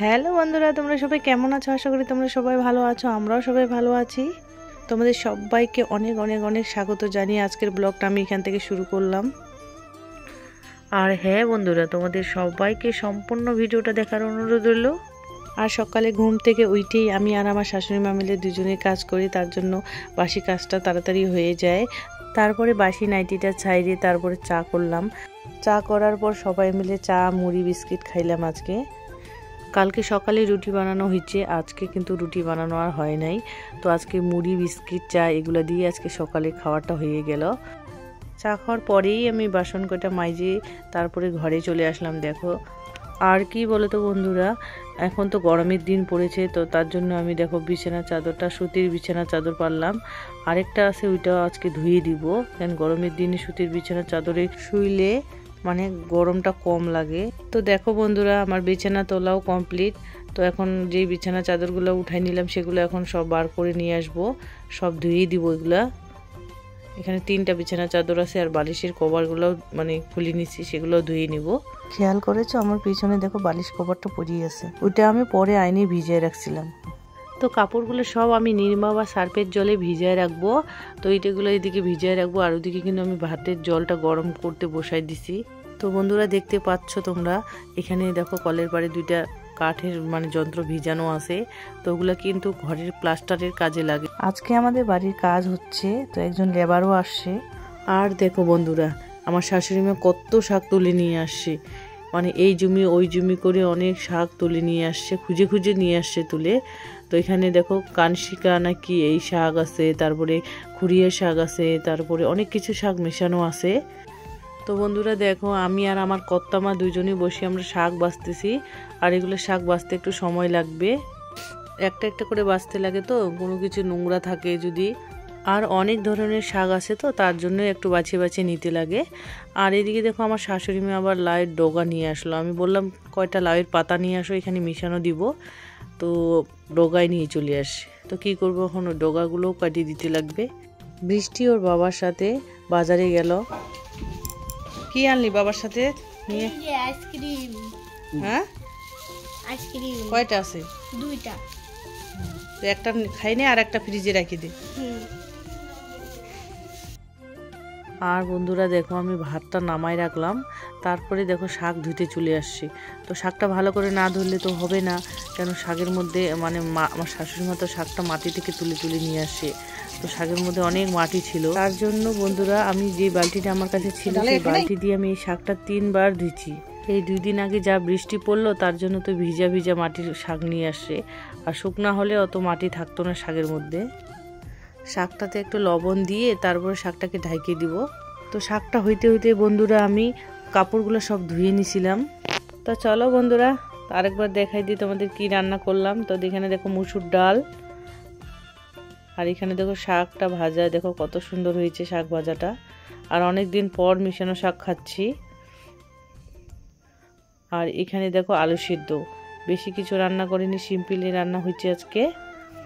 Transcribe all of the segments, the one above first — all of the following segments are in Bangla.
হ্যালো বন্ধুরা, তোমরা সবাই কেমন আছো? আশা করি তোমরা সবাই ভালো আছো। আমরাও সবাই ভালো আছি। তোমাদের সবাইকে অনেক অনেক অনেক স্বাগত জানিয়ে আজকের ব্লগটা আমি এখান থেকে শুরু করলাম। আর হ্যাঁ বন্ধুরা, তোমাদের সবাইকে সম্পূর্ণ ভিডিওটা দেখার অনুরোধ রইল। আর সকালে ঘুম থেকে উঠেই আমি আর আমার শাশুড়ি মা মিলে দুজনে কাজ করি, তার জন্য বাসি কাজটা তাড়াতাড়ি হয়ে যায়। তারপরে বাসি নাইটিটা ছাইড়ে তারপরে চা করলাম। চা করার পর সবাই মিলে চা মুড়ি বিস্কিট খাইলাম। আজকে কালকে সকালে রুটি বানানো হয়েছে, আজকে কিন্তু রুটি বানানো আর হয় নাই। তো আজকে মুড়ি বিস্কিট চা এগুলো দিয়ে আজকে সকালে খাওয়াটা হয়ে গেল। চা খাওয়ার পরেই আমি বাসন কটা মাইজে তারপরে ঘরে চলে আসলাম। দেখো আর কি বলো তো বন্ধুরা, এখন তো গরমের দিন পড়েছে, তো তার জন্য আমি দেখো বিছানা চাদরটা সুতির বিছানা চাদর পারলাম। আরেকটা আছে, ওইটাও আজকে ধুয়ে দিব, কারণ গরমের দিনে সুতির বিছানা চাদরে শুইলে মানে গরমটা কম লাগে। তো দেখো বন্ধুরা, আমার বিছানা তোলাও কমপ্লিট। তো এখন যেই বিছানা চাদরগুলো উঠাই নিলাম সেগুলো এখন সব বার করে নিয়ে আসবো, সব ধুয়ে দিব এগুলা। এখানে 3টা বিছানা চাদর আছে, আর বালিশের কভারগুলো মানে খুলে নিচ্ছি, সেগুলো ধুয়ে নিব। খেয়াল করেছো আমার পিছনে দেখো বালিশ কভারটা পরিয়ে আছে, ওইটা আমি পরে আইনে ভিজিয়ে রাখছিলাম। তো কাপড়গুলো সব আমি নির্মা বা সার্ফের জলে ভিজিয়ে রাখবো। তো এইটাগুলো এদিকে ভিজিয়ে রাখবো, আর ওদিকে কিন্তু আমি ভাতের জলটা গরম করতে বসাই দিছি। তো বন্ধুরা দেখতে পাচ্ছ তোমরা, এখানে দেখো কলের পাড়ে 2টা কাঠের মানে যন্ত্র ভিজানো আছে। তো ওগুলো কিন্তু ঘরের প্লাস্টারের কাজে লাগে। আজকে আমাদের বাড়ির কাজ হচ্ছে, তো একজন লেবারও আসছে। আর দেখো বন্ধুরা, আমার শাশুড়ি মা কত শাক তুলে নিয়ে আসছে, মানে এই জমি ওই জমি করে অনেক শাক তুলে নিয়ে আসছে, খুঁজে খুঁজে নিয়ে আসছে তুলে। তো এখানে দেখো কানশিকা নাকি এই শাক আছে, তারপরে খুরিয়া শাক আছে, তারপরে অনেক কিছু শাক মেশানো আছে। তো বন্ধুরা দেখো, আমি আর আমার কর্তামা দুজনই বসে আমরা শাক বাছতেছি। আর এগুলো শাক বাছতে একটু সময় লাগবে, একটা একটা করে বাছতে লাগে, তো কোনো কিছু নোংরা থাকে যদি। আর অনেক ধরনের শাক আছে, তো তার জন্য একটু বাছিয়ে বাছিয়ে নিতে লাগে। আর এদিকে দেখো আমার শাশুড়ি মেয়ে আবার লাউয়ের ডগা নিয়ে আসলো। আমি বললাম কয়টা লাউয়ের পাতা নিয়ে আসো, এখানে মিশানো দিব। তো ডগায় নিয়ে চলে আসে। তো কি করবো, এখন ওই ডগাগুলোও কাটিয়ে দিতে লাগবে। বৃষ্টি ওর বাবার সাথে বাজারে গেল। কি আনলি বাবার সাথে নিয়ে? আইসক্রিম। হ্যাঁ, আইসক্রিম কয়টা আছে? 2টা। একটা খাই নে, আর একটা ফ্রিজে রাখি দে। আর বন্ধুরা দেখো, আমি ভাতটা নামাই রাখলাম, তারপরে দেখো শাক ধুতে চলে আসছি। তো শাকটা ভালো করে না ধুলে তো হবে না, কেন শাকের মধ্যে মানে আমার শাশুড়ি মা তো শাকটা মাটি থেকে তুলে তুলে নিয়ে আসে। তো শাকের মধ্যে অনেক মাটি ছিল, তার জন্য বন্ধুরা আমি যে বালতিটা আমার কাছে ছিল সেই বালতি দিয়ে আমি এই শাকটা 3বার ধুইছি। এই 2 দিন আগে যা বৃষ্টি পড়লো, তার জন্য তো ভিজা ভিজা মাটির শাক নিয়ে আসে, আর শুকনা হলে অত মাটি থাকতো না শাকের মধ্যে। শাকটাতে একটু লবণ দিয়ে তারপরে শাকটাকে ঢাকিয়ে দিব। তো শাকটা হইতে হইতে বন্ধুরা আমি কাপড়গুলো সব ধুয়ে নিছিলাম। তো চলো বন্ধুরা আরেকবার দেখাই দিই তোমাদের কি রান্না করলাম। তো এখানে দেখো মুসুর ডাল, আর এখানে দেখো শাকটা ভাজা, দেখো কত সুন্দর হয়েছে শাক ভাজাটা। আর অনেক দিন পর মিশানো শাক খাচ্ছি। আর এখানে দেখো আলু সিদ্ধ, বেশি কিছু রান্না করিনি, সিম্পলি রান্না হয়েছে আজকে।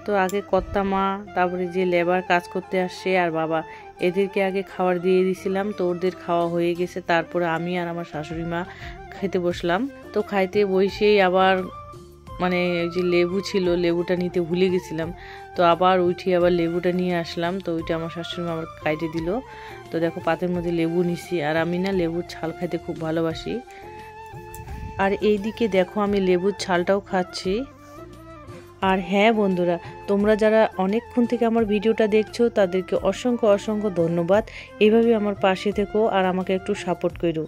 তো আগে কর্তা মা, তারপরে যে লেবার কাজ করতে আসছে, আর বাবা, এদেরকে আগে খাবার দিয়ে দিয়েছিলাম। তো ওদের খাওয়া হয়ে গেছে, তারপরে আমি আর আমার শাশুড়ি মা খেতে বসলাম। তো খাইতে বসেই আবার মানে ওই যে লেবু ছিল, লেবুটা নিতে ভুলে গেছিলাম। তো আবার উঠি আবার লেবুটা নিয়ে আসলাম। তো ওইটা আমার শাশুড়ি মা আবার কাইটে দিল। তো দেখো পাতের মধ্যে লেবু নিছি, আর আমি না লেবুর ছাল খাইতে খুব ভালোবাসি। আর এইদিকে দেখো আমি লেবুর ছালটাও খাচ্ছি। আর হ্যাঁ বন্ধুরা, তোমরা যারা অনেকক্ষণ থেকে আমার ভিডিওটা দেখছো তাদেরকে অসংখ্য অসংখ্য ধন্যবাদ। এইভাবে আমার পাশে থেকো আর আমাকে একটু সাপোর্ট করো।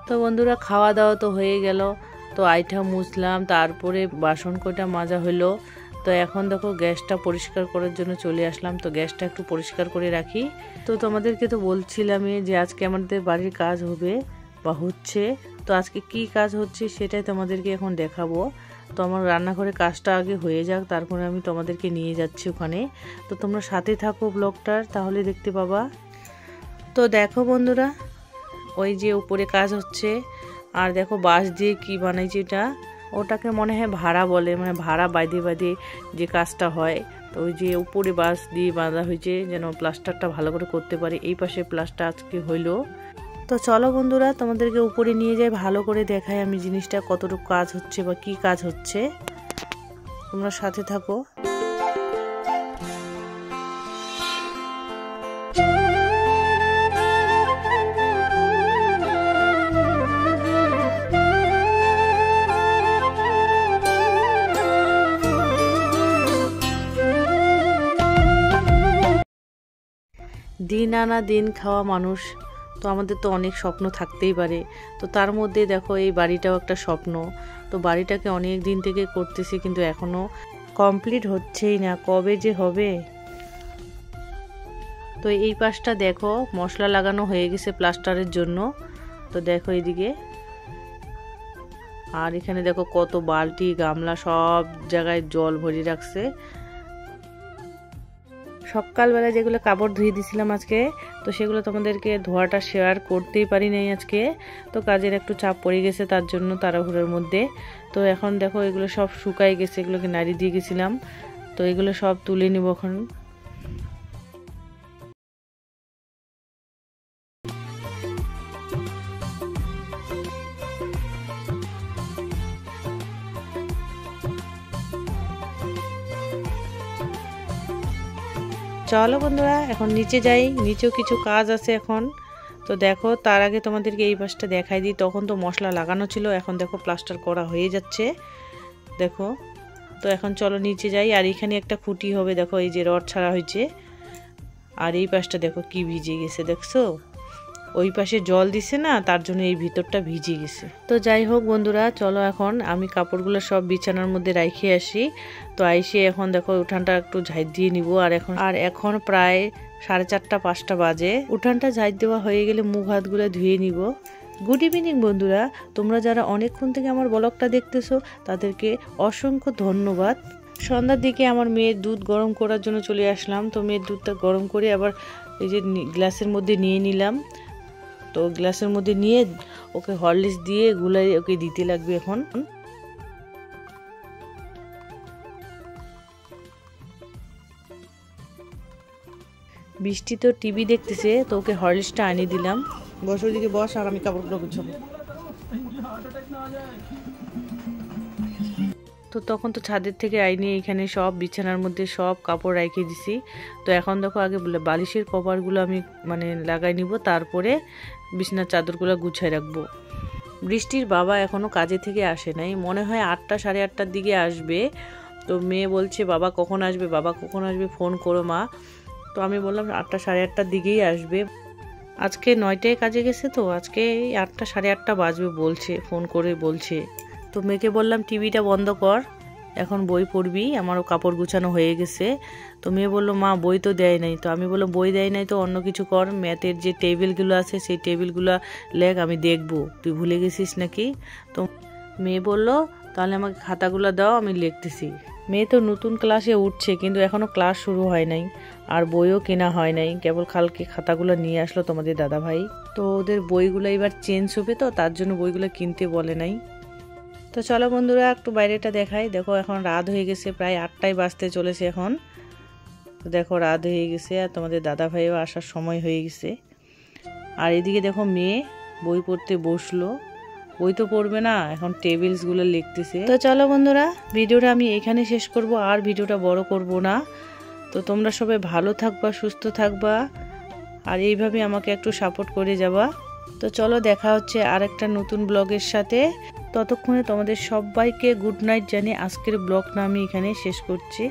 তো বন্ধুরা খাওয়া দাওয়া তো হয়ে গেল। তো আইটা মুছলাম, তারপরে বাসন কটা মাজা হলো। তো এখন দেখো গ্যাসটা পরিষ্কার করার জন্য চলে আসলাম। তো গ্যাসটা একটু পরিষ্কার করে রাখি। তো তোমাদেরকে তো বলছিলামই যে আজকে আমাদের বাড়ির কাজ হবে বা হচ্ছে। তো আজকে কি কাজ হচ্ছে সেটাই তোমাদেরকে এখন দেখাবো। তো আমার রান্নাঘরে কাজটা আগে হয়ে যাক, তারপরে আমি তোমাদেরকে নিয়ে যাচ্ছি ওখানে। তো তোমরা সাথে থাকো ব্লগটার, তাহলে দেখতে পাবা। তো দেখো বন্ধুরা, ওই যে উপরে কাজ হচ্ছে, আর দেখো বাঁশ দিয়ে কি বানাইছে এটা, ওটাকে মনে হয় ভাড়া বলে, মানে ভাড়া বাঁধে বাঁধে যে কাজটা হয়। তো ওই যে উপরে বাঁশ দিয়ে বাঁধা হয়েছে যেন প্লাস্টারটা ভালো করে করতে পারে। এই পাশে প্লাস্টার আজকে হইলো। তো চলো বন্ধুরা, তোমাদেরকে উপরে নিয়ে যাই, ভালো করে দেখাই আমি জিনিসটা কতটুকু কাজ হচ্ছে বা কি কাজ হচ্ছে। তোমরা সাথে থাকো। দিন আনা দিন খাওয়া মানুষ, তো আমাদের তো অনেক স্বপ্ন থাকতেই পারে। তো তার মধ্যে দেখো এই বাড়িটাও একটা স্বপ্ন। তো বাড়িটাকে অনেক দিন থেকে করতেছি, কিন্তু এখনো কমপ্লিট হচ্ছেই না, কবে যে হবে। তো এই পাশটা দেখো মশলা লাগানো হয়ে গেছে প্লাস্টারের জন্য। তো দেখো এদিকে, আর এখানে দেখো কত বালতি গামলা সব জায়গায় জল ভরে রাখছে। সকালবেলা যেগুলো কাপড় ধুয়ে দিয়েছিলাম আজকে, তো সেগুলো তোমাদেরকে ধোয়াটা শেয়ার করতেই পারি নাই আজকে। তো কাজের একটু চাপ পড়ে গেছে, তার জন্য তাড়াহুড়োর মধ্যে। তো এখন দেখো এগুলো সব শুকাই গেছে, এগুলোকে নাড়ি দিয়ে গেছিলাম। তো এগুলো সব তুলে নিব এখন। চলো বন্ধুরা এখন নিচে যাই, নিচেও কিছু কাজ আছে এখন। তো দেখো তার আগে তোমাদেরকে এই পাশটা দেখাই দিই। তখন তো মশলা লাগানো ছিল, এখন দেখো প্লাস্টার করা হয়ে যাচ্ছে দেখো। তো এখন চলো নিচে যাই। আর এখানে একটা খুঁটি হবে, দেখো এই যে রড ছাড়া হয়েছে। আর এই পাশটা দেখো কি ভিজে গেছে দেখছো, ওই পাশে জল দিছে না, তার জন্য এই ভিতরটা ভিজে গেছে। তো যাই হোক বন্ধুরা, চলো এখন আমি কাপড়গুলো সব বিছানার মধ্যে রাখে আসি। তো আইসে এখন দেখো উঠানটা একটু ঝাঁট দিয়ে নিব। আর এখন প্রায় 4:30 5টা বাজে। উঠানটা ঝাঁট দেওয়া হয়ে গেলে মুখ হাতগুলো ধুয়ে নিব। গুড ইভিনিং বন্ধুরা, তোমরা যারা অনেকক্ষণ থেকে আমার ব্লগটা দেখতেছো তাদেরকে অসংখ্য ধন্যবাদ। সন্ধ্যার দিকে আমার মেয়ের দুধ গরম করার জন্য চলে আসলাম। তো মেয়ের দুধটা গরম করে আবার এই যে গ্লাসের মধ্যে নিয়ে নিলাম। তো গ্লাসের মধ্যে নিয়ে ওকে হরলিক্স দিয়ে গুলাই ওকে দিতে লাগবে এখন। বৃষ্টি তো টিভি দেখতেছে, তো ওকে হরলিক্সটা আনিয়ে দিলাম। বস ওইদিকে বস, আর আমি কাপড়গুলো গুছাবো। তো তখন তো ছাদের থেকে আইনি এখানে সব বিছানার মধ্যে সব কাপড় রেখে দিছি। তো এখন দেখো আগে বালিশের কভারগুলো আমি লাগাই নিব, তারপরে বিছানার চাদরগুলো গুছাই রাখবো। বৃষ্টির বাবা এখনো কাজে থেকে আসে নাই, মনে হয় 8টা 8:30টার দিকে আসবে। তো মেয়ে বলছে বাবা কখন আসবে, বাবা কখন আসবে, ফোন করো মা। তো আমি বললাম 8টা 8:30টার দিকেই আসবে। আজকে 9টায় কাজে গেছে, তো আজকে 8টা 8:30 বাজবে বলছে, ফোন করে বলছে। তো মেয়েকে বললাম টিভিটা বন্ধ কর, এখন বই পড়বি, আমারও কাপড় গুছানো হয়ে গেছে। তো মেয়ে বললো মা বই তো দেয় নাই। তো আমি বললাম বই দেয় নাই তো অন্য কিছু কর, ম্যাথের যে টেবিলগুলো আছে সেই টেবিলগুলো লেখ, আমি দেখবো তুই ভুলে গেছিস নাকি। তো মেয়ে বললো তাহলে আমাকে খাতাগুলো দাও, আমি লিখতেছি। মেয়ে তো নতুন ক্লাসে উঠছে, কিন্তু এখনো ক্লাস শুরু হয় নাই, আর বইও কেনা হয় নাই, কেবল কালকে খাতাগুলো নিয়ে আসলো তোমাদের দাদা ভাই। তো ওদের বইগুলো এবার চেঞ্জ হবে, তো তার জন্য বইগুলো কিনতে বলে নাই। তো চলো বন্ধুরা একটু বাইরেটা দেখাই। দেখো এখন রাত হয়ে গেছে, প্রায় 8টায় বাজতে চলেছে এখন। তো দেখো রাত হয়ে গেছে, আর তোমাদের দাদা ভাইও আসার সময় হয়ে গেছে। আর এদিকে দেখো মেয়ে বই পড়তে বসলো, বই তো পড়বে না, এখন টেবিলসগুলো লিখতেছে। তো চলো বন্ধুরা ভিডিওটা আমি এখানে শেষ করব, আর ভিডিওটা বড় করব না। তো তোমরা সবাই ভালো থাকবা, সুস্থ থাকবা, আর এইভাবে আমাকে একটু সাপোর্ট করে যাবা। তো চলো দেখা হচ্ছে আর একটা নতুন ব্লগের সাথে। ততক্ষণে তোমাদের সবাইকে গুড নাইট জানিয়ে আজকের ব্লগটা আমি এখানে শেষ করছি।